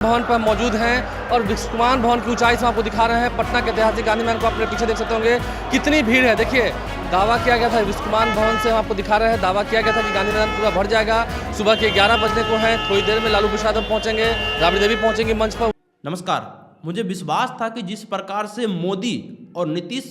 भवन पर मौजूद हैं और विश्वमान भवन की ऊंचाई से आपको दिखा रहे हैं पटना के ऐतिहासिक गांधी मैदान को। अपने पीछे देख सकते होंगे कितनी भीड़ है। देखिए, दावा किया गया था विश्वमान भवन से, हम आपको दिखा रहे हैं, दावा किया गया था कि गांधी मैदान पूरा भर जाएगा। सुबह के 11 बजने को है, थोड़ी देर में लालू प्रसाद पहुंचेंगे, राबड़ी देवी पहुंचेंगी मंच पर। नमस्कार। मुझे विश्वास था कि जिस प्रकार से मोदी और नीतीश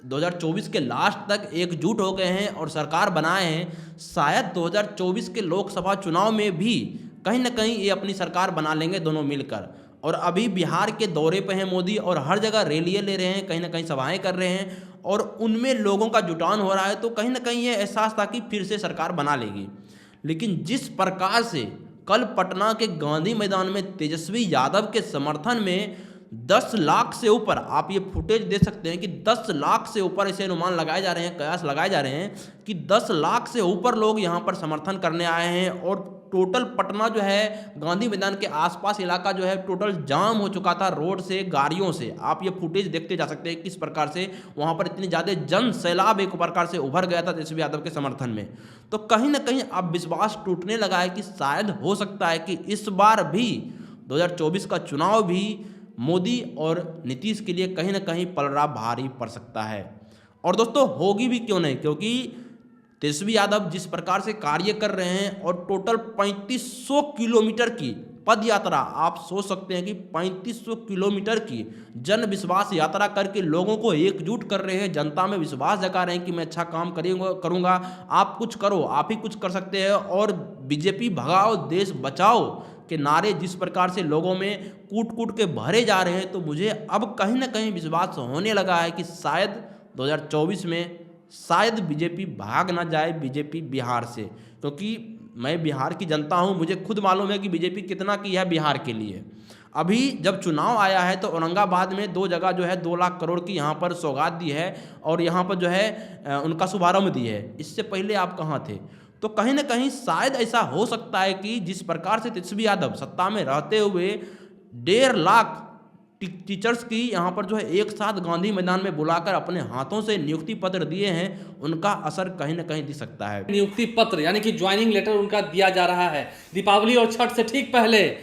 2024 के लास्ट तक एकजुट हो गए हैं और सरकार बनाए हैं, शायद 2024 के लोकसभा चुनाव में भी कहीं ना कहीं ये अपनी सरकार बना लेंगे दोनों मिलकर। और अभी बिहार के दौरे पे हैं मोदी और हर जगह रैलियां ले रहे हैं, कहीं ना कहीं सभाएं कर रहे हैं और उनमें लोगों का जुटान हो रहा है। तो कहीं ना कहीं ये एहसास था कि फिर से सरकार बना लेगी। लेकिन जिस प्रकार से कल पटना के गांधी मैदान में तेजस्वी यादव के समर्थन में 10 लाख से ऊपर, आप ये फुटेज दे सकते हैं कि 10 लाख से ऊपर ऐसे अनुमान लगाए जा रहे हैं, कयास लगाए जा रहे हैं कि 10 लाख से ऊपर लोग यहाँ पर समर्थन करने आए हैं। और टोटल पटना जो है, गांधी मैदान के आसपास इलाका जो है टोटल जाम हो चुका था रोड से, गाड़ियों से। आप ये फुटेज देखते जा सकते हैं किस प्रकार से वहाँ पर इतनी ज़्यादा जन सैलाब एक प्रकार से उभर गया था तेजस्वी यादव के समर्थन में। तो कहीं ना कहीं अब विश्वास टूटने लगा है कि शायद हो सकता है कि इस बार भी 2024 का चुनाव भी मोदी और नीतीश के लिए कहीं ना कहीं पलड़ा भारी पड़ सकता है। और दोस्तों, होगी भी क्यों नहीं, क्योंकि तेजस्वी यादव जिस प्रकार से कार्य कर रहे हैं और टोटल 3500 किलोमीटर की पद यात्रा, आप सोच सकते हैं कि 3500 किलोमीटर की जन विश्वास यात्रा करके लोगों को एकजुट कर रहे हैं, जनता में विश्वास जगा रहे हैं कि मैं अच्छा काम करूंगा, आप कुछ करो, आप ही कुछ कर सकते हैं। और बीजेपी भगाओ देश बचाओ के नारे जिस प्रकार से लोगों में कूट कूट के भरे जा रहे हैं, तो मुझे अब कहीं ना कहीं विश्वास होने लगा है कि शायद 2024 में शायद बीजेपी भाग ना जाए, बीजेपी बिहार से। क्योंकि मैं बिहार की जनता हूं, मुझे खुद मालूम है कि बीजेपी कितना की है बिहार के लिए। अभी जब चुनाव आया है तो औरंगाबाद में 2 जगह जो है 2 लाख करोड़ की यहाँ पर सौगात दी है और यहाँ पर जो है उनका शुभारंभ दी है। इससे पहले आप कहाँ थे? तो कहीं ना कहीं शायद ऐसा हो सकता है कि जिस प्रकार से तेजस्वी यादव सत्ता में रहते हुए 1.5 लाख टीचर्स की यहाँ पर जो है एक साथ गांधी मैदान में बुलाकर अपने हाथों से नियुक्ति पत्र दिए हैं, उनका असर कहीं ना कहीं दिख सकता है। नियुक्ति पत्र यानी कि ज्वाइनिंग लेटर उनका दिया जा रहा है। दीपावली और छठ से ठीक पहले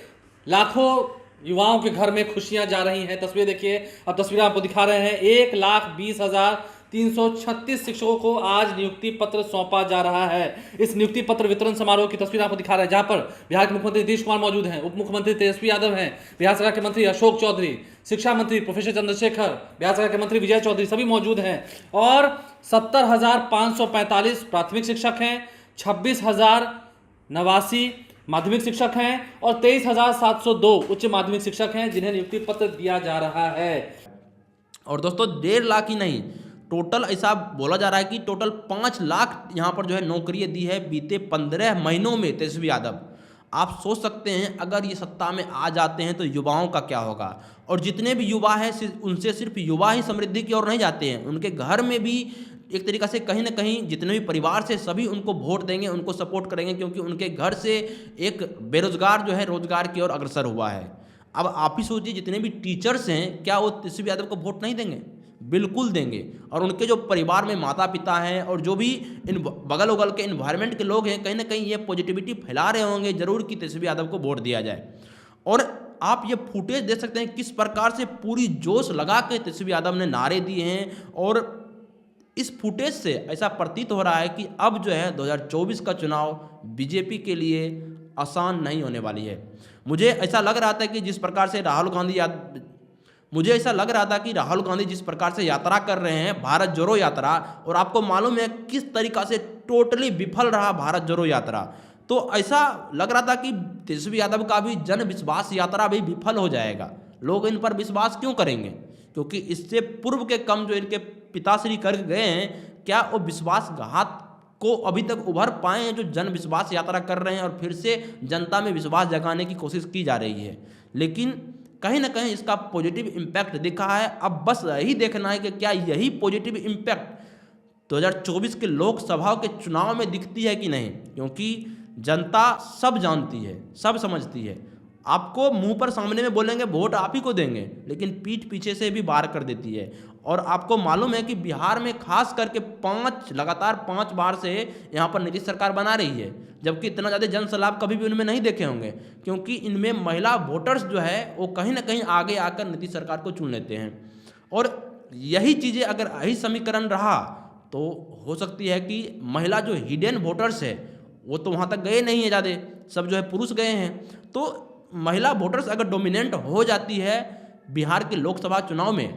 लाखों युवाओं के घर में खुशियां जा रही हैं। तस्वीर देखिए, अब तस्वीर आपको दिखा रहे हैं। 1,20,336 शिक्षकों को आज नियुक्ति पत्र सौंपा जा रहा है। इस नियुक्ति पत्र वितरण समारोह की तस्वीर आपको दिखा रहे हैं, जहां पर बिहार के मुख्यमंत्री नीतीश कुमार मौजूद हैं, उप मुख्यमंत्री तेजस्वी यादव हैं, बिहार सरकार के मंत्री अशोक चौधरी, शिक्षा मंत्री प्रोफेसर चंद्रशेखर, बिहार सरकार के मंत्री विजय चौधरी, सभी मौजूद हैं। और 70,545 प्राथमिक शिक्षक हैं, 26,089 माध्यमिक शिक्षक हैं और 23,702 उच्च माध्यमिक शिक्षक हैं जिन्हें नियुक्ति पत्र दिया जा रहा है। और दोस्तों, 1.5 लाख ही नहीं, टोटल ऐसा बोला जा रहा है कि टोटल 5 लाख यहाँ पर जो है नौकरियां दी है बीते 15 महीनों में तेजस्वी यादव। आप सोच सकते हैं अगर ये सत्ता में आ जाते हैं तो युवाओं का क्या होगा। और जितने भी युवा हैं उनसे सिर्फ युवा ही समृद्धि की ओर नहीं जाते हैं, उनके घर में भी एक तरीक़ा से कहीं ना कहीं जितने भी परिवार से सभी उनको वोट देंगे, उनको सपोर्ट करेंगे, क्योंकि उनके घर से एक बेरोजगार जो है रोजगार की ओर अग्रसर हुआ है। अब आप ही सोचिए, जितने भी टीचर्स हैं, क्या वो तेजस्वी यादव को वोट नहीं देंगे? बिल्कुल देंगे। और उनके जो परिवार में माता पिता हैं और जो भी इन बगल उगल के इन्वायरमेंट के लोग हैं, कहीं ना कहीं ये पॉजिटिविटी फैला रहे होंगे जरूर कि तेजस्वी यादव को वोट दिया जाए। और आप ये फुटेज देख सकते हैं किस प्रकार से पूरी जोश लगा के तेजस्वी यादव ने नारे दिए हैं। और इस फुटेज से ऐसा प्रतीत हो रहा है कि अब जो है 2024 का चुनाव बीजेपी के लिए आसान नहीं होने वाली है। मुझे ऐसा लग रहा था कि जिस प्रकार से राहुल गांधी जिस प्रकार से यात्रा कर रहे हैं, भारत जोड़ो यात्रा, और आपको मालूम है किस तरीका से टोटली विफल रहा भारत जोड़ो यात्रा, तो ऐसा लग रहा था कि तेजस्वी यादव का भी जन विश्वास यात्रा भी विफल हो जाएगा। लोग इन पर विश्वास क्यों करेंगे? क्योंकि इससे पूर्व के कम जो इनके पिताश्री कर गए हैं, क्या वो विश्वासघात को अभी तक उभर पाए हैं जो जन विश्वास यात्रा कर रहे हैं और फिर से जनता में विश्वास जगाने की कोशिश की जा रही है। लेकिन कहीं ना कहीं इसका पॉजिटिव इम्पैक्ट दिखा है। अब बस यही देखना है कि क्या यही पॉजिटिव इम्पैक्ट 2024 के लोकसभा के चुनाव में दिखती है कि नहीं, क्योंकि जनता सब जानती है, सब समझती है। आपको मुंह पर सामने में बोलेंगे वोट आप ही को देंगे, लेकिन पीठ पीछे से भी वार कर देती है। और आपको मालूम है कि बिहार में खास करके लगातार 5 बार से यहाँ पर नीतीश सरकार बना रही है, जबकि इतना ज़्यादा जन सलाह कभी भी उनमें नहीं देखे होंगे, क्योंकि इनमें महिला वोटर्स जो है वो कहीं ना कहीं आगे आकर नीतीश सरकार को चुन लेते हैं। और यही चीज़ें अगर यही समीकरण रहा तो हो सकती है कि महिला जो हिडन वोटर्स है वो तो वहाँ तक गए नहीं है, ज़्यादा सब जो है पुरुष गए हैं। तो महिला वोटर्स अगर डोमिनेंट हो जाती है बिहार के लोकसभा चुनाव में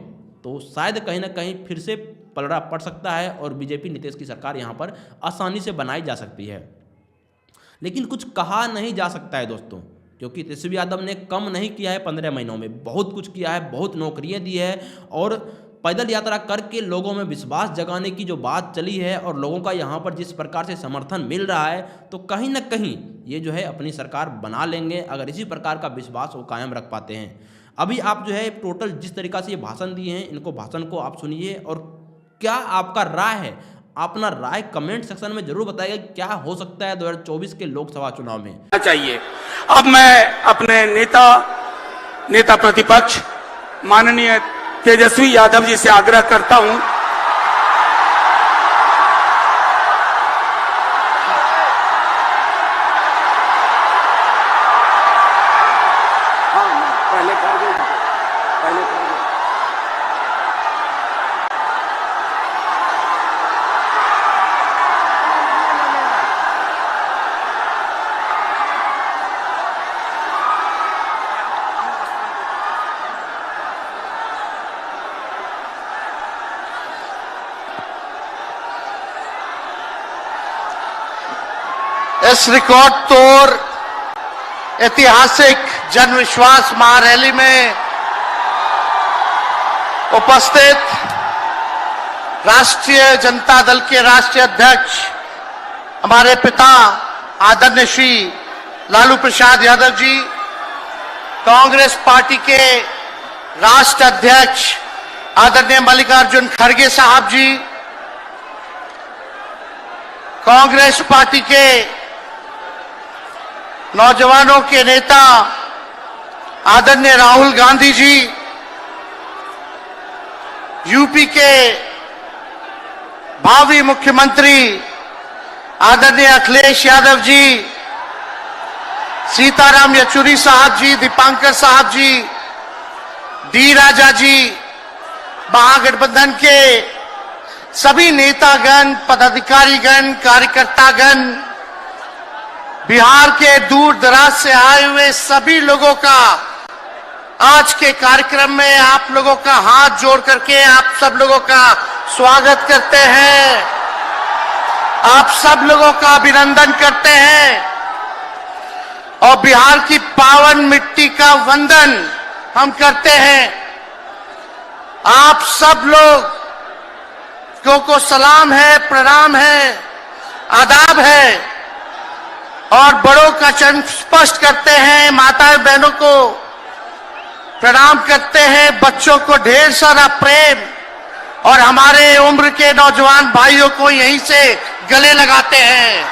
तो शायद कहीं ना कहीं फिर से पलड़ा पड़ सकता है और बीजेपी नीतीश की सरकार यहाँ पर आसानी से बनाई जा सकती है। लेकिन कुछ कहा नहीं जा सकता है दोस्तों, क्योंकि तेजस्वी यादव ने कम नहीं किया है 15 महीनों में, बहुत कुछ किया है, बहुत नौकरियाँ दी है और पैदल यात्रा करके लोगों में विश्वास जगाने की जो बात चली है और लोगों का यहाँ पर जिस प्रकार से समर्थन मिल रहा है, तो कहीं ना कहीं ये जो है अपनी सरकार बना लेंगे अगर इसी प्रकार का विश्वास वो कायम रख पाते हैं। अभी आप जो है टोटल जिस तरीक़ा से ये भाषण दिए हैं, इनको भाषण को आप सुनिए और क्या आपका राय है, अपना राय कमेंट सेक्शन में जरूर बताइए क्या हो सकता है 2024 के लोकसभा चुनाव में चाहिए। अब मैं अपने नेता प्रतिपक्ष माननीय तेजस्वी यादव जी से आग्रह करता हूं, पहले कर दो। इस रिकॉर्ड तोड़ ऐतिहासिक जन विश्वास महारैली में उपस्थित राष्ट्रीय जनता दल के राष्ट्रीय अध्यक्ष हमारे पिता आदरणीय श्री लालू प्रसाद यादव जी, कांग्रेस पार्टी के राष्ट्र अध्यक्ष आदरणीय मल्लिकार्जुन खड़गे साहब जी, कांग्रेस पार्टी के नौजवानों के नेता आदरणीय राहुल गांधी जी, यूपी के भावी मुख्यमंत्री आदरणीय अखिलेश यादव जी, सीताराम येचुरी साहब जी, दीपांकर साहब जी, डी राजा जी, महागठबंधन के सभी नेतागण, पदाधिकारीगण, कार्यकर्तागण, बिहार के दूर दराज से आए हुए सभी लोगों का आज के कार्यक्रम में आप लोगों का हाथ जोड़ करके आप सब लोगों का स्वागत करते हैं, आप सब लोगों का अभिनंदन करते हैं और बिहार की पावन मिट्टी का वंदन हम करते हैं। आप सब लोग को सलाम है, प्रणाम है, आदाब है और बड़ों का चरण स्पर्श करते हैं, माताएं बहनों को प्रणाम करते हैं, बच्चों को ढेर सारा प्रेम और हमारे उम्र के नौजवान भाइयों को यहीं से गले लगाते हैं।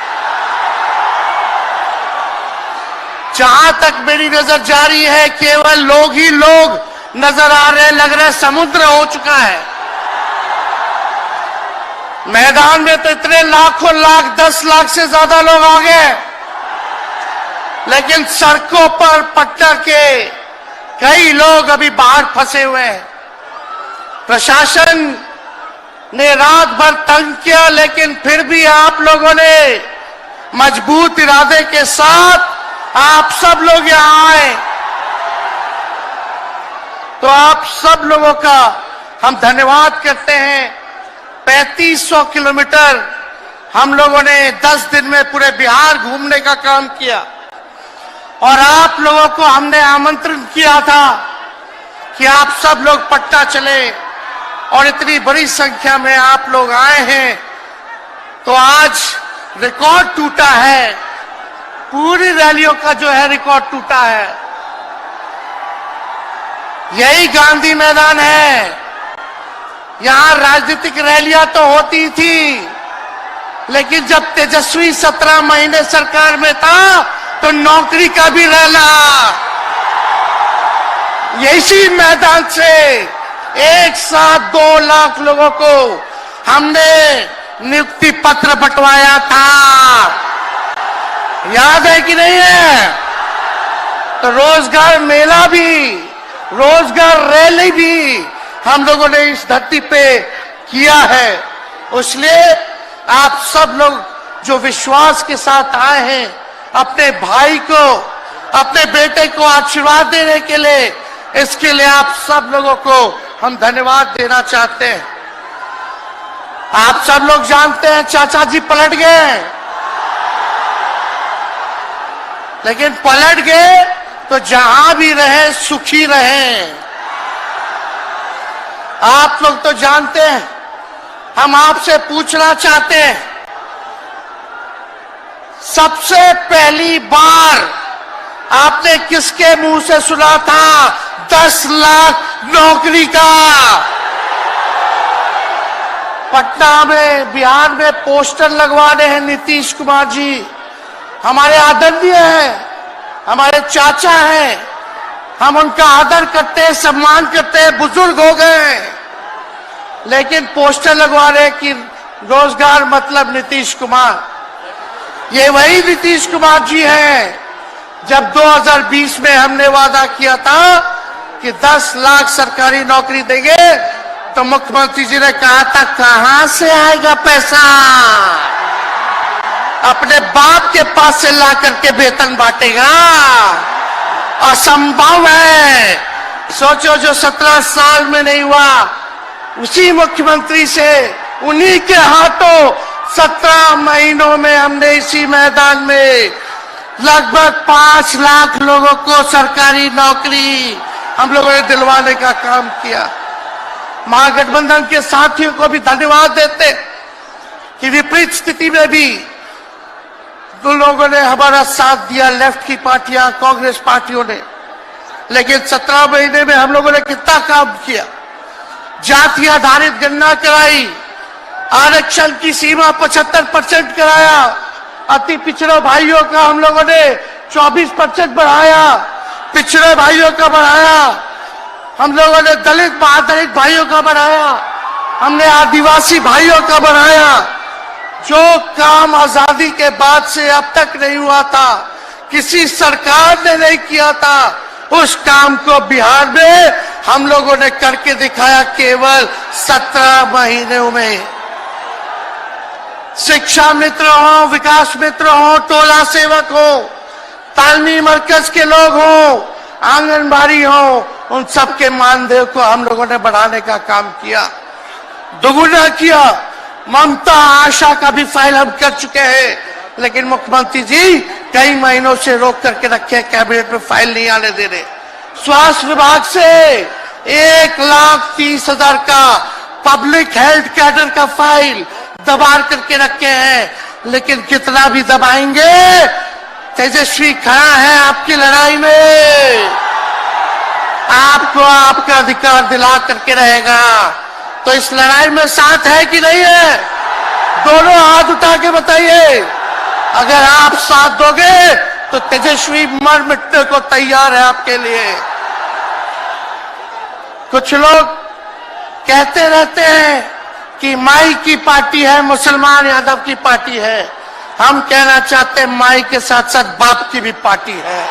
जहां तक मेरी नजर जा रही है केवल लोग ही लोग नजर आ रहे, लग रहा है समुद्र हो चुका है। मैदान में तो इतने लाखों लाख 10 लाख से ज्यादा लोग आ गए, लेकिन सड़कों पर पटना के कई लोग अभी बाहर फंसे हुए हैं। प्रशासन ने रात भर तंग किया, लेकिन फिर भी आप लोगों ने मजबूत इरादे के साथ आप सब लोग यहां आए, तो आप सब लोगों का हम धन्यवाद करते हैं। 3500 किलोमीटर हम लोगों ने 10 दिन में पूरे बिहार घूमने का काम किया और आप लोगों को हमने आमंत्रण किया था कि आप सब लोग पटना चले और इतनी बड़ी संख्या में आप लोग आए हैं, तो आज रिकॉर्ड टूटा है, पूरी रैलियों का जो है रिकॉर्ड टूटा है। यही गांधी मैदान है, यहां राजनीतिक रैलियां तो होती थी, लेकिन जब तेजस्वी 17 महीने सरकार में था तो नौकरी का भी रैला, इसी मैदान से एक साथ 2 लाख लोगों को हमने नियुक्ति पत्र बंटवाया था। याद है कि नहीं है? तो रोजगार मेला भी, रोजगार रैली भी हम लोगों ने इस धरती पे किया है। इसलिए आप सब लोग जो विश्वास के साथ आए हैं अपने भाई को, अपने बेटे को आशीर्वाद देने के लिए, इसके लिए आप सब लोगों को हम धन्यवाद देना चाहते हैं। आप सब लोग जानते हैं चाचा जी पलट गए, लेकिन पलट गए तो जहां भी रहे सुखी रहे। आप लोग तो जानते हैं, हम आपसे पूछना चाहते हैं, सबसे पहली बार आपने किसके मुंह से सुना था 10 लाख नौकरी का? पटना में, बिहार में पोस्टर लगवाने हैं नीतीश कुमार जी, हमारे आदरणीय हैं, हमारे चाचा हैं, हम उनका आदर करते हैं, सम्मान करते हैं, बुजुर्ग हो गए, लेकिन पोस्टर लगवा रहे कि रोजगार मतलब नीतीश कुमार। ये वही नीतीश कुमार जी हैं जब 2020 में हमने वादा किया था कि 10 लाख सरकारी नौकरी देंगे, तो मुख्यमंत्री जी ने कहा था कहां से आएगा पैसा? अपने बाप के पास से ला करके वेतन बांटेगा? असंभव है। सोचो, जो 17 साल में नहीं हुआ, उसी मुख्यमंत्री से, उन्हीं के हाथों 17 महीनों में हमने इसी मैदान में लगभग 5 लाख लोगों को सरकारी नौकरी हम लोगों ने दिलवाने का काम किया। महागठबंधन के साथियों को भी धन्यवाद देते कि विपरीत स्थिति में भी दो लोगों ने हमारा साथ दिया, लेफ्ट की पार्टियां, कांग्रेस पार्टियों ने। लेकिन 17 महीने में हम लोगों ने कितना काम किया? जाति आधारित गणना कराई, आरक्षण की सीमा 75% कराया, अति पिछड़े भाइयों का हम लोगों ने 24% बढ़ाया, पिछड़े भाइयों का बढ़ाया, हम लोगों ने दलित महादलित भाइयों का बढ़ाया, हमने आदिवासी भाइयों का बढ़ाया। जो काम आजादी के बाद से अब तक नहीं हुआ था, किसी सरकार ने नहीं किया था, उस काम को बिहार में हम लोगों ने करके दिखाया केवल 17 महीनों में। शिक्षा मित्र हो, विकास मित्र हो, टोला सेवक हो, तालमी मरकज के लोग हो, आंगनबाड़ी हो, उन सबके मानदेय को हम लोगों ने बढ़ाने का काम किया, दोगुना किया। ममता आशा का भी फाइल हम कर चुके हैं, लेकिन मुख्यमंत्री जी कई महीनों से रोक करके रखे, कैबिनेट में फाइल नहीं आने दे रहे। स्वास्थ्य विभाग से 1,30,000 का पब्लिक हेल्थ कैडर का फाइल दबा करके रखे हैं, लेकिन कितना भी दबाएंगे, तेजस्वी खड़ा है आपकी लड़ाई में, आपको आपका अधिकार दिला करके रहेगा। तो इस लड़ाई में साथ है कि नहीं है? दोनों हाथ उठा के बताइए। अगर आप साथ दोगे तो तेजस्वी मर मिटने को तैयार है आपके लिए। कुछ लोग कहते रहते हैं कि माई की पार्टी है, मुसलमान यादव की पार्टी है। हम कहना चाहते हैं माई के साथ साथ बाप की भी पार्टी है।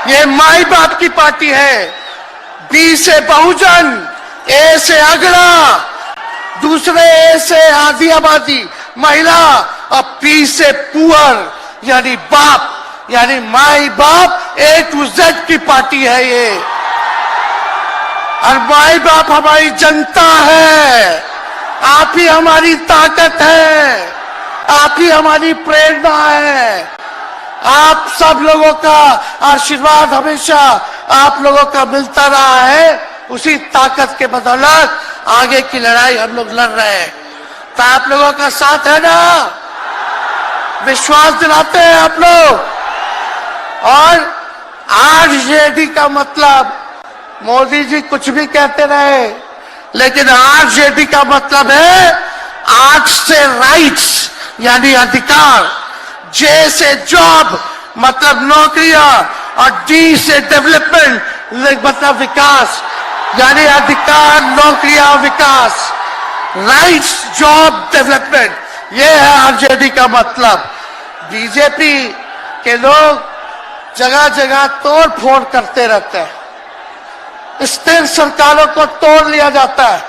ये माई बाप की पार्टी है। बी से बहुजन, ए से अगड़ा, दूसरे ए से आधी आबादी महिला, और पी से पुअर यानी बाप, यानी माई बाप, A to Z की पार्टी है ये। और माई बाप हमारी जनता है, आप ही हमारी ताकत है, आप ही हमारी प्रेरणा है। आप सब लोगों का आशीर्वाद हमेशा आप लोगों का मिलता रहा है, उसी ताकत के बदौलत आगे की लड़ाई हम लोग लड़ रहे हैं। तो आप लोगों का साथ है ना? विश्वास दिलाते हैं आप लोग। और आरजेडी का मतलब, मोदी जी कुछ भी कहते रहे, लेकिन आरजेडी का मतलब है आर से राइट्स यानी अधिकार, जे से जॉब मतलब नौकरियां, और डी से डेवलपमेंट मतलब विकास, यानी अधिकार, नौकरियां, विकास, राइट्स, जॉब, डेवलपमेंट, ये है आरजेडी का मतलब। बीजेपी के लोग जगह जगह तोड़ फोड़ करते रहते हैं, स्थिर सरकारों को तोड़ लिया जाता है।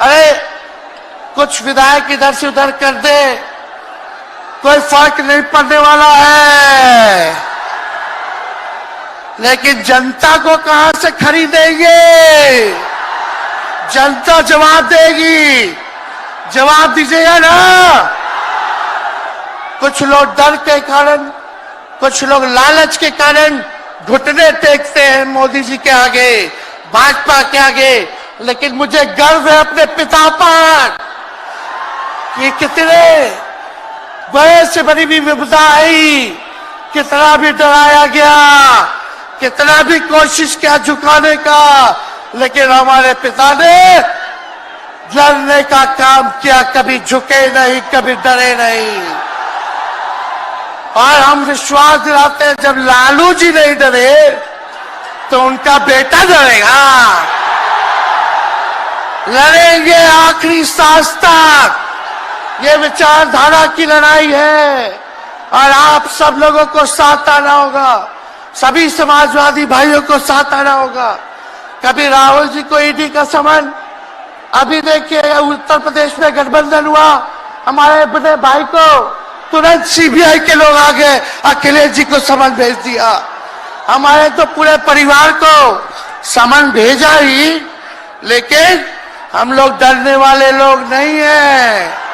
अरे कुछ विधायक इधर से उधर कर दे, कोई फर्क नहीं पड़ने वाला है, लेकिन जनता को कहां से खरीदेंगे? जनता जवाब देगी, जवाब दीजिएगा ना। कुछ लोग डर के कारण, कुछ लोग लालच के कारण घुटने टेकते हैं मोदी जी के आगे, भाजपा के आगे, लेकिन मुझे गर्व है अपने पिता पर कि कितने बड़े से बड़ी भी विपदा आई, कितना भी डराया गया, कितना भी कोशिश किया झुकाने का, लेकिन हमारे पिता ने लड़ने का काम किया, कभी झुके नहीं, कभी डरे नहीं। और हम विश्वास दिलाते हैं जब लालू जी नहीं डरे तो उनका बेटा डरेगा। लड़ेंगे आखिरी सांस तक, ये विचारधारा की लड़ाई है और आप सब लोगों को साथ आना होगा, सभी समाजवादी भाइयों को साथ आना होगा। कभी राहुल जी को ईडी का समन, अभी देखिए उत्तर प्रदेश में गठबंधन हुआ, हमारे बड़े भाई को तुरंत सीबीआई के लोग आ गए, अखिलेश जी को समन भेज दिया। हमारे तो पूरे परिवार को समन भेजा ही, लेकिन हम लोग डरने वाले लोग नहीं हैं।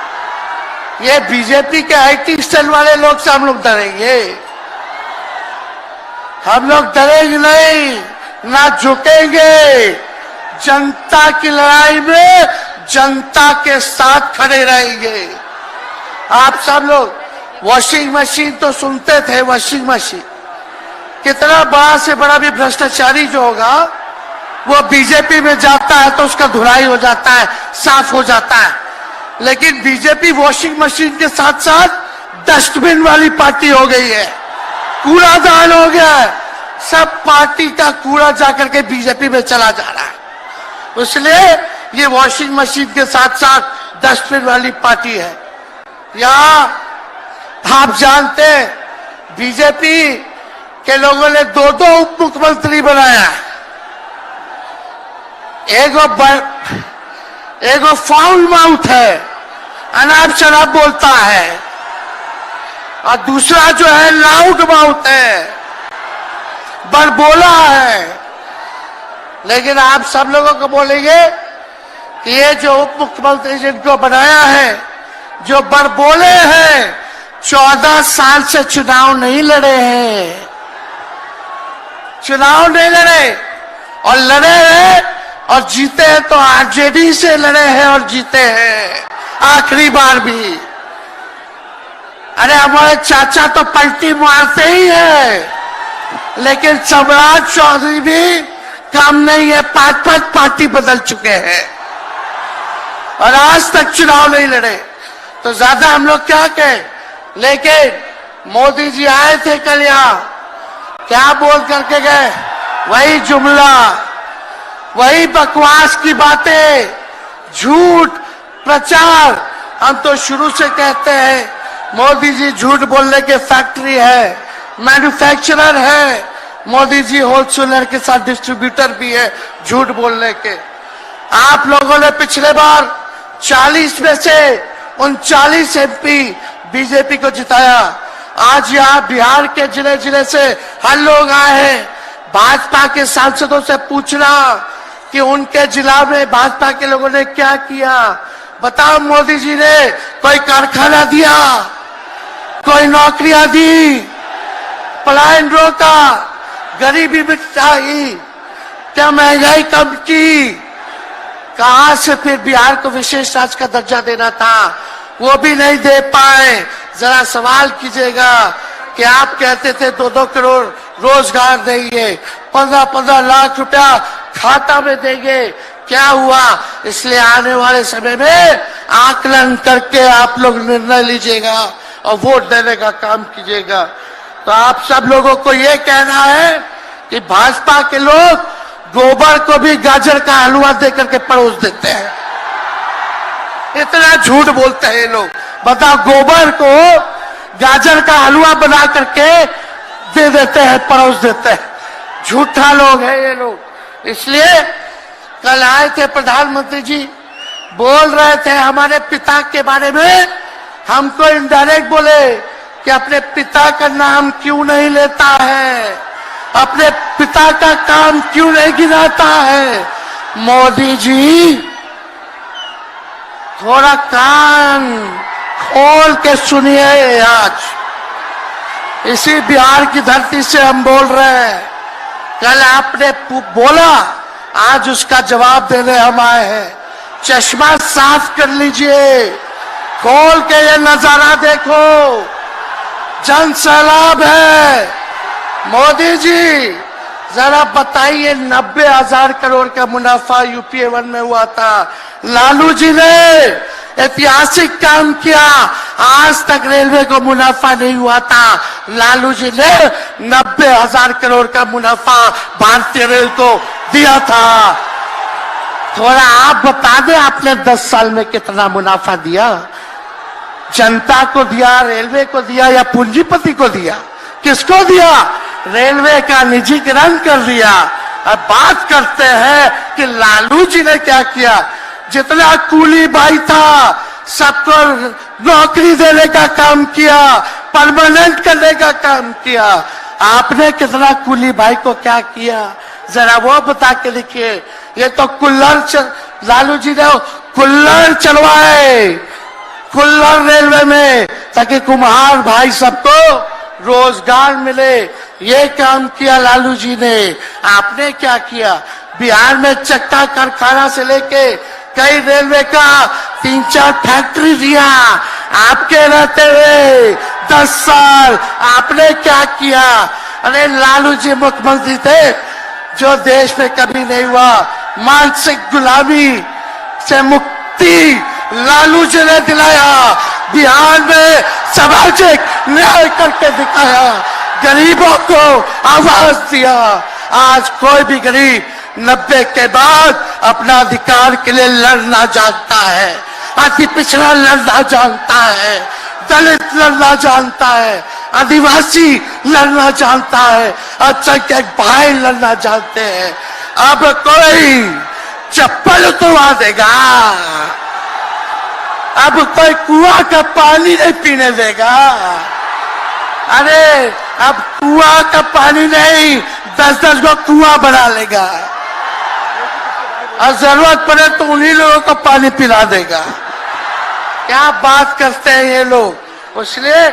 ये बीजेपी के आईटी सेल वाले लोग से हम लोग डरेंगे? हम लोग डरेंगे नहीं, ना झुकेंगे। जनता की लड़ाई में जनता के साथ खड़े रहेंगे। आप सब लोग वॉशिंग मशीन तो सुनते थे, वॉशिंग मशीन कितना बड़ा से बड़ा भी भ्रष्टाचारी जो होगा वो बीजेपी में जाता है तो उसका धुलाई हो जाता है, साफ हो जाता है। लेकिन बीजेपी वॉशिंग मशीन के साथ साथ डस्टबिन वाली पार्टी हो गई है, कूड़ादान हो गया है, सब पार्टी का कूड़ा जाकर के बीजेपी में चला जा रहा है। इसलिए ये वॉशिंग मशीन के साथ साथ डस्टबिन वाली पार्टी है। यहाँ आप जानते हैं बीजेपी के लोगों ने दो उप मुख्यमंत्री बनाया, एगो फाउल माउथ है, अनाप शनाप बोलता है, और दूसरा जो है लाउड माउथ है, बड़बोला है। लेकिन आप सब लोगों को बोलेंगे कि ये जो उप मुख्यमंत्री जिनको बनाया है, जो बड़बोले हैं, 14 साल से चुनाव नहीं लड़े हैं, चुनाव नहीं लड़े, और लड़े हैं और जीते हैं तो आरजेडी से लड़े हैं और जीते हैं आखिरी बार भी। अरे हमारे चाचा तो पलटी मारते ही है, लेकिन सम्राट चौधरी भी काम नहीं है, 5 पार्टी बदल चुके हैं और आज तक चुनाव नहीं लड़े। तो ज्यादा हम लोग क्या कहें, लेकिन मोदी जी आए थे कल यहाँ, क्या बोल करके गए? वही जुमला, वही बकवास की बातें, झूठ प्रचार। हम तो शुरू से कहते हैं मोदी जी झूठ बोलने के फैक्ट्री है, मैन्युफैक्चरर है। मोदी जी होलसेलर के साथ डिस्ट्रीब्यूटर भी है झूठ बोलने के। आप लोगों ने पिछले बार 40 में से 39 एमपी बीजेपी को जिताया। आज यहाँ बिहार के जिले जिले से हर लोग आए हैं भाजपा के सांसदों से पूछना कि उनके जिला में भाजपा के लोगों ने क्या किया। बताओ, मोदी जी ने कोई कारखाना दिया, कोई नौकरियां दी, पलायन रोका, गरीबी मिटाई, क्या महंगाई कम की? कहां से फिर बिहार को विशेष राज्य का दर्जा देना था, वो भी नहीं दे पाए। जरा सवाल कीजिएगा कि आप कहते थे 2-2 करोड़ रोजगार देंगे, 15-15 लाख रुपया खाता में देंगे, क्या हुआ? इसलिए आने वाले समय में आकलन करके आप लोग निर्णय लीजिएगा और वोट देने का काम कीजिएगा। तो आप सब लोगों को ये कहना है कि भाजपा के लोग गोबर को भी गाजर का हलवा देकर के परोस देते हैं। इतना झूठ बोलते हैं ये लोग। बताओ, गोबर को गाजर का हलवा बना करके दे देते हैं, परोस देते हैं। झूठा लोग है ये लोग। इसलिए कल आए थे प्रधानमंत्री जी, बोल रहे थे हमारे पिता के बारे में, हमको इनडायरेक्ट बोले कि अपने पिता का नाम क्यों नहीं लेता है, अपने पिता का काम क्यों नहीं गिनाता है। मोदी जी, थोड़ा कान खोल के सुनिए। आज इसी बिहार की धरती से हम बोल रहे हैं, कल आपने बोला, आज उसका जवाब देने हम आए हैं। चश्मा साफ कर लीजिए, खोल के ये नजारा देखो, जन सैलाब है। मोदी जी, जरा बताइए, 90,000 करोड़ का मुनाफा यूपीए 1 में हुआ था। लालू जी ने ऐतिहासिक काम किया, आज तक रेलवे को मुनाफा नहीं हुआ था। लालू जी ने 90,000 करोड़ का मुनाफा भारतीय रेल को दिया था। थोड़ा आप बता दें, आपने 10 साल में कितना मुनाफा दिया? जनता को दिया, रेलवे को दिया, या पूंजीपति को दिया? किसको दिया? रेलवे का निजीकरण कर दिया। अब बात करते हैं कि लालू जी ने क्या किया। जितना कूली भाई था सबको नौकरी देने का काम किया, परमानेंट करने का काम किया। आपने कितना कूली भाई को क्या किया, जरा वो बता के देखिए। ये तो लालू जी ने कुल्लर चलवाए, कुल्लर रेलवे में, ताकि कुम्हार भाई सबको रोजगार मिले। ये काम किया लालू जी ने। आपने क्या किया? बिहार में चक्का कारखाना से लेके कई रेलवे का 3-4 फैक्ट्री दिया। आपके रहते हुए 10 साल आपने क्या किया? अरे लालू जी मुख्यमंत्री थे जो देश में कभी नहीं हुआ। मानसिक गुलामी से मुक्ति लालू जी ने दिलाया। बिहार में सामाजिक न्याय करके दिखाया, गरीबों को आवाज दिया। आज कोई भी गरीब 90 के बाद अपना अधिकार के लिए लड़ना जानता है, अति पिछड़ा लड़ना जानता है, दलित लड़ना जानता है, आदिवासी लड़ना जानता है, अल्पसंख्यक भाई लड़ना जानते हैं। अब कोई चप्पल उतरवा देगा, अब कोई कुआं का पानी नहीं पीने देगा। अरे अब कुआं का पानी नहीं, 10-10 को कुआं बना लेगा और जरूरत पड़े तो उन्हीं लोगों को पानी पिला देगा। क्या बात करते हैं ये लोग। इसलिए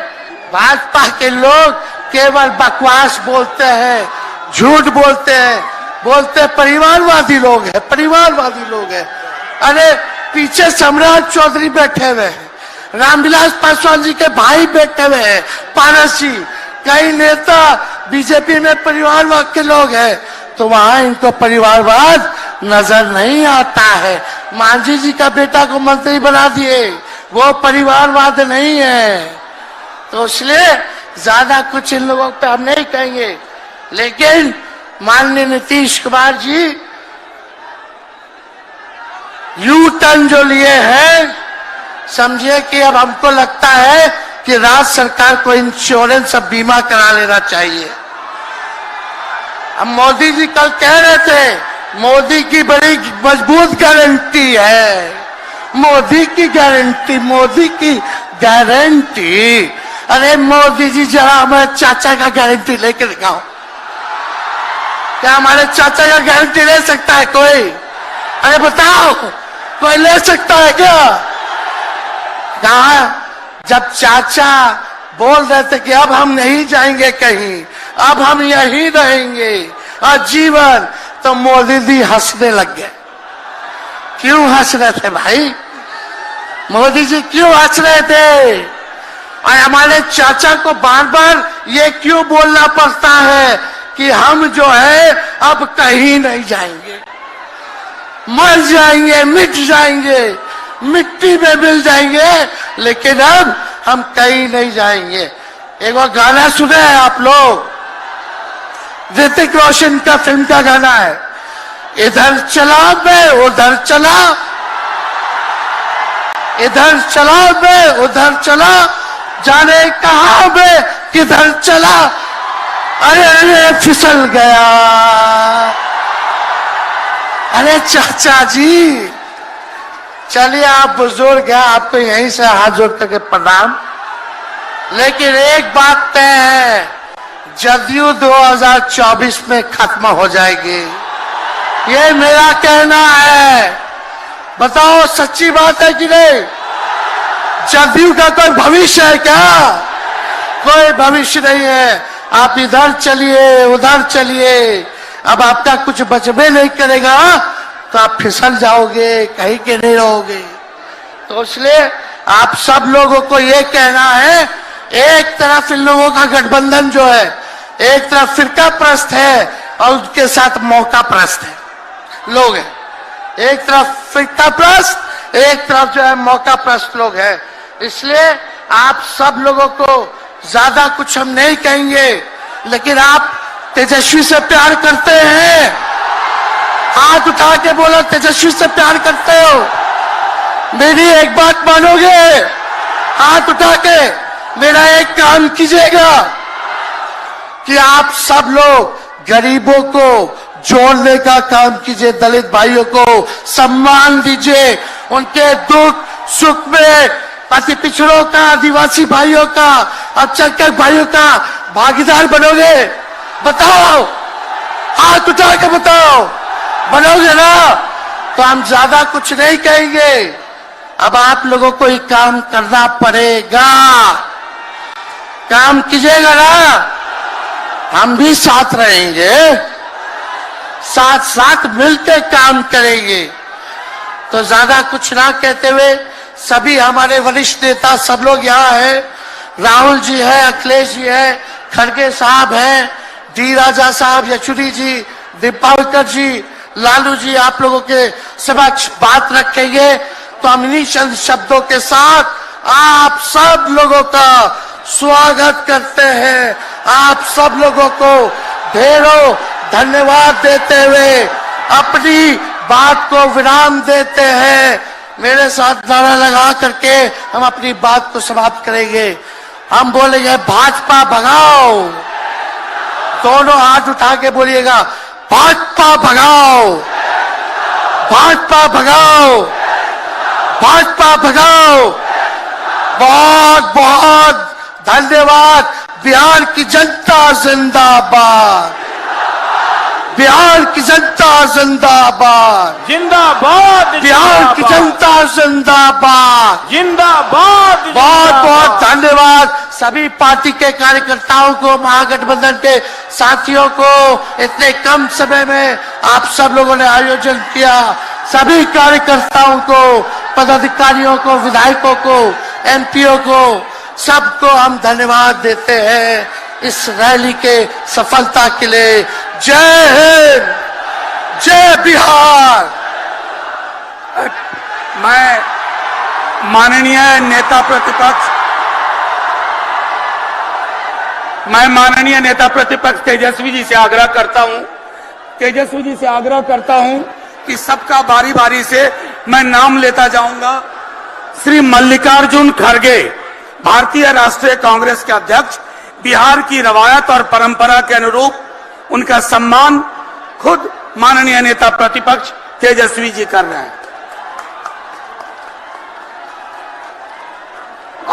भाजपा के लोग केवल बकवास बोलते हैं, झूठ बोलते हैं, बोलते परिवारवादी लोग हैं, परिवारवादी लोग हैं। अरे पीछे सम्राट चौधरी बैठे हुए हैं, रामविलास पासवान जी के भाई बैठे हुए हैं, पारस जी, कई नेता बीजेपी में परिवारवाद के लोग हैं, तो वहां इनको परिवारवाद नजर नहीं आता है। मांझी जी का बेटा को मंत्री बना दिए, वो परिवारवाद नहीं है। तो इसलिए ज्यादा कुछ इन लोगों पे हम नहीं कहेंगे। लेकिन माननीय नीतीश कुमार जी यू टर्न जो लिए हैं, समझिए कि अब हमको लगता है कि राज्य सरकार को इंश्योरेंस और बीमा करा लेना चाहिए। अब मोदी जी कल कह रहे थे, मोदी की बड़ी मजबूत गारंटी है, मोदी की गारंटी, मोदी की गारंटी। अरे मोदी जी जरा हमारे चाचा का गारंटी लेके दिखाओ। क्या हमारे चाचा का गारंटी ले सकता है कोई? अरे बताओ, कोई ले सकता है क्या? कहा जब चाचा बोल रहे थे कि अब हम नहीं जाएंगे कहीं, अब हम यहीं रहेंगे आजीवन, तो मोदी जी हंसने लग गए। क्यों हंस रहे थे भाई? मोदी जी क्यों हंस रहे थे? और हमारे चाचा को बार बार ये क्यों बोलना पड़ता है कि हम जो है अब कहीं नहीं जाएंगे, मर जाएंगे, मिट जाएंगे, मिट्टी में मिल जाएंगे, लेकिन अब हम कहीं नहीं जाएंगे। एक बार गाना सुने हैं आप लोग, ऋतिक रोशन का फिल्म का गाना है, इधर चला मैं उधर चला, इधर चला मैं उधर चला, जाने कहां मैं किधर चला, अरे अरे फिसल गया। अरे चाचा जी, चलिए आप बुजुर्ग हैं, आपको यहीं से हाथ जोड़ करके प्रणाम। लेकिन एक बात तय है, जदयू 2024 में खत्म हो जाएगी, ये मेरा कहना है। बताओ सच्ची बात है कि नहीं? जदयू का कोई भविष्य है क्या? कोई भविष्य नहीं है। आप इधर चलिए उधर चलिए, अब आपका कुछ बचबे नहीं करेगा तो आप फिसल जाओगे, कहीं के नहीं रहोगे। तो इसलिए आप सब लोगों को ये कहना है, एक तरफ इन लोगों का गठबंधन जो है, एक तरफ फिरका प्रस्त है और उनके साथ मौका प्रस्त है लोग हैं। एक तरफ फिरका प्रस्त, एक तरफ जो है मौका प्रस्त लोग हैं। इसलिए आप सब लोगों को ज्यादा कुछ हम नहीं कहेंगे, लेकिन आप तेजस्वी से प्यार करते हैं? हाथ उठा के बोलो, तेजस्वी से प्यार करते हो? मेरी एक बात मानोगे? हाथ उठा के मेरा एक काम कीजिएगा कि आप सब लोग गरीबों को जोड़ने का काम कीजिए, दलित भाइयों को सम्मान दीजिए, उनके दुख सुख में अति पिछड़ों का, आदिवासी भाइयों का, अल्पसंख्यक भाइयों का भागीदार बनोगे? बताओ, हाथ उठा के बताओ, बनोगे ना? तो हम ज्यादा कुछ नहीं कहेंगे, अब आप लोगों को ये काम करना पड़ेगा। काम कीजिएगा ना? हम भी साथ रहेंगे, साथ साथ मिलकर काम करेंगे। तो ज्यादा कुछ ना कहते हुए, सभी हमारे वरिष्ठ नेता सब लोग यहाँ हैं। राहुल जी है, अखिलेश जी है, खड़गे साहब हैं, डी राजा साहब, येचुरी जी, दीपावकर जी, लालू जी आप लोगों के समक्ष बात रखेंगे। तो हम इन्हीं चंद शब्दों के साथ आप सब लोगों का स्वागत करते हैं, आप सब लोगों को ढेरों धन्यवाद देते हुए अपनी बात को विराम देते हैं। मेरे साथ नारा लगा करके हम अपनी बात को समाप्त करेंगे। हम बोलेंगे भाजपा भगाओ, दोनों हाथ उठा के बोलिएगा, भाजपा भगाओ, भाजपा भगाओ, भाजपा भगाओ। बहुत बहुत धन्यवाद। बिहार की जनता जिंदाबाद, बिहार की जनता जिंदाबाद, जिंदाबाद, बिहार की जनता जिंदाबाद, जिंदाबाद। बहुत बहुत धन्यवाद सभी पार्टी के कार्यकर्ताओं को, महागठबंधन के साथियों को। इतने कम समय में आप सब लोगों ने आयोजन किया। सभी कार्यकर्ताओं को, पदाधिकारियों को, विधायकों को, एमपीओ को, सबको हम धन्यवाद देते हैं इस रैली के सफलता के लिए। जय हिंद, जय बिहार। मैं माननीय नेता प्रतिपक्ष तेजस्वी जी से आग्रह करता हूं कि सबका बारी बारी से मैं नाम लेता जाऊंगा। श्री मल्लिकार्जुन खड़गे, भारतीय राष्ट्रीय कांग्रेस के अध्यक्ष, बिहार की रवायत और परंपरा के अनुरूप उनका सम्मान खुद माननीय नेता प्रतिपक्ष तेजस्वी जी कर रहे हैं।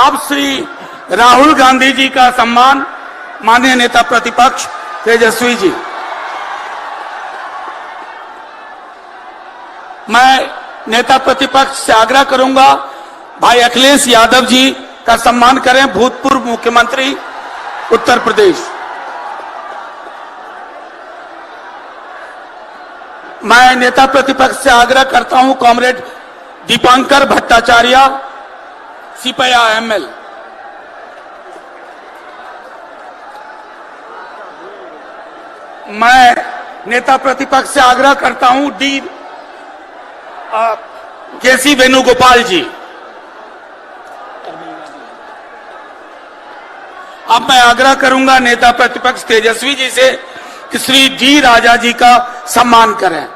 अब श्री राहुल गांधी जी का सम्मान माननीय नेता प्रतिपक्ष तेजस्वी जी। मैं नेता प्रतिपक्ष से आग्रह करूंगा, भाई अखिलेश यादव जी का सम्मान करें, भूतपूर्व मुख्यमंत्री उत्तर प्रदेश। मैं नेता प्रतिपक्ष से आग्रह करता हूं, कॉमरेड दीपांकर भट्टाचार्य, सिपया एमएल। मैं नेता प्रतिपक्ष से आग्रह करता हूं, डी केसी वेणुगोपाल जी। अब मैं आग्रह करूंगा नेता प्रतिपक्ष तेजस्वी जी से कि श्री डी राजा जी का सम्मान करें।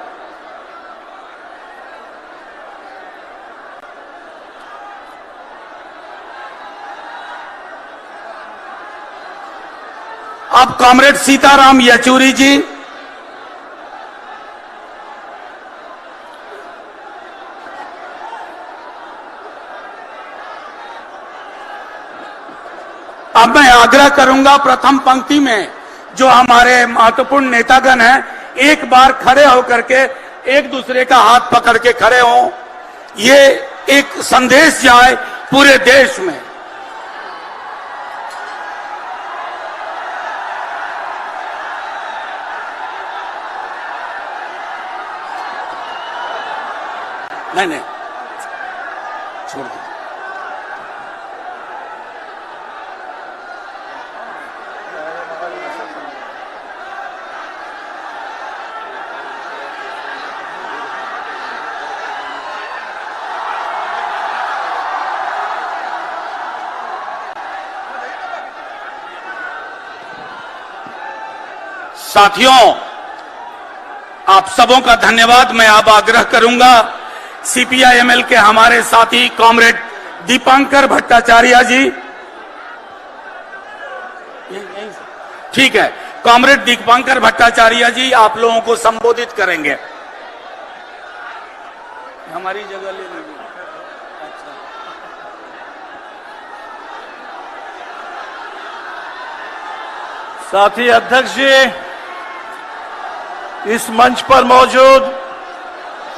अब कॉमरेड सीताराम येचुरी जी, अब मैं आग्रह करूंगा प्रथम पंक्ति में जो हमारे महत्वपूर्ण नेतागण हैं, एक बार खड़े होकर के एक दूसरे का हाथ पकड़ के खड़े हों। ये एक संदेश जाए पूरे देश में। नहीं छोड़ दो। साथियों, आप सबों का धन्यवाद। मैं अब आग्रह करूंगा सीपीआईएमएल के हमारे साथी कॉमरेड दीपांकर भट्टाचार्य जी, ठीक है, कॉमरेड दीपांकर भट्टाचार्य जी आप लोगों को संबोधित करेंगे। हमारी जगह ले लीजिए। साथी अध्यक्ष जी, इस मंच पर मौजूद